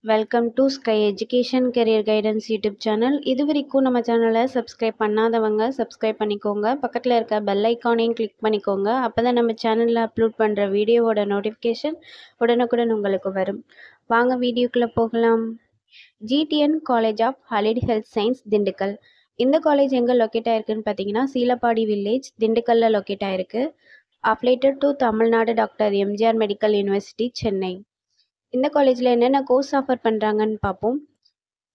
Welcome to sky education career guidance YouTube channel. இது வரைக்கும் நம்ம சேனலை சப்ஸ்கிரைப் பண்ணாதவங்க சப்ஸ்கிரைப் பண்ணிக்கோங்க. பக்கத்தில் இருக்க பெல் ஐக்கானையும் கிளிக் பண்ணிக்கோங்க. அப்போ தான் நம்ம சேனலில் அப்லோட் பண்ணுற வீடியோவோட நோட்டிஃபிகேஷன் உடனுக்குடன் உங்களுக்கு வரும். வாங்க வீடியோக்குள்ளே போகலாம். GTN college of allied health science Dindigul. இந்த காலேஜ் எங்கே லொக்கேட் ஆயிருக்குன்னு பார்த்தீங்கன்னா சீலப்பாடி வில்லேஜ் திண்டுக்கல்லில் லொக்கேட் ஆயிருக்கு. Affiliated to Tamil Nadu doctor MGR medical university Chennai. இந்த காலேஜில் என்னென்ன கோர்ஸ் ஆஃபர் பண்ணுறாங்கன்னு பார்ப்போம்.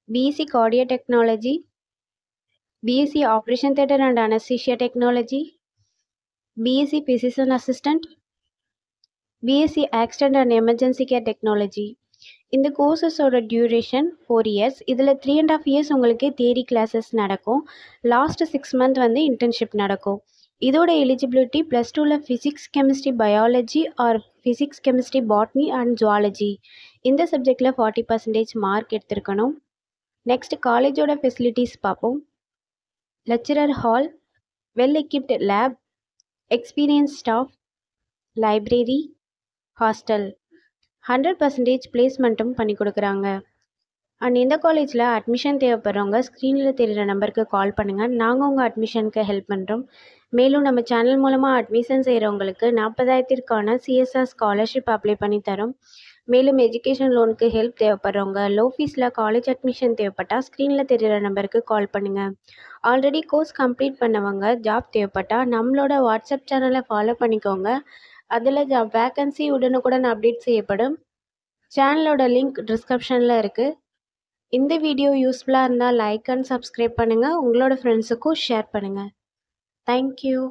BSc cardio technology, BSc operation theatre and anaesthesia technology, BSc physician assistant, BSc accident and emergency care technology. இந்த கோர்சஸோட டியூரேஷன் 4 இயர்ஸ். இதில் 3.5 இயர்ஸ் உங்களுக்கு தியரி கிளாஸஸ் நடக்கும். லாஸ்ட் 6 மந்த் இன்டர்ன்ஷிப் நடக்கும். இதோட எலிஜிபிலிட்டி +2ல் physics chemistry biology or physics chemistry botany and zoology இந்த சப்ஜெக்டில் 40% மார்க் எடுத்திருக்கணும். நெக்ஸ்ட் காலேஜோட ஃபெசிலிட்டிஸ் பார்ப்போம். Lecturer hall, well equipped lab, experience staff, library, hostel, 100% பிளேஸ்மெண்ட்டும் பண்ணி கொடுக்குறாங்க. அண்ட் இந்த காலேஜில் அட்மிஷன் தேவைப்படுறவங்க ஸ்க்ரீனில் தெரிகிற நம்பருக்கு கால் பண்ணுங்கள். நாங்கள் உங்கள் அட்மிஷனுக்கு ஹெல்ப் பண்ணுறோம். மேலும் நம்ம சேனல் மூலமாக அட்மிஷன் செய்கிறவங்களுக்கு 40,000க்கான சிஎஸ்ஆர் ஸ்காலர்ஷிப் அப்ளை பண்ணி தரோம். மேலும் எஜுகேஷன் லோனுக்கு ஹெல்ப் தேவைப்படுறவங்க லோ ஃபீஸில் காலேஜ் அட்மிஷன் தேவைப்பட்டால் ஸ்க்ரீனில் தெரிகிற நம்பருக்கு கால் பண்ணுங்கள். ஆல்ரெடி கோர்ஸ் கம்ப்ளீட் பண்ணவங்க ஜாப் தேவைப்பட்டால் நம்மளோட வாட்ஸ்அப் சேனலை ஃபாலோ பண்ணிக்கோங்க. அதில் ஜாப் வேக்கன்சி உடனுக்குடன் அப்டேட் செய்யப்படும். சேனலோட லிங்க் டிஸ்கிரிப்ஷனில் இருக்குது. இந்த வீடியோ யூஸ்ஃபுல்லாக இருந்தால் லைக் அண்ட் சப்ஸ்கிரைப் பண்ணுங்கள். உங்களோட ஃப்ரெண்ட்ஸுக்கும் ஷேர் பண்ணுங்கள். தேங்க்யூ.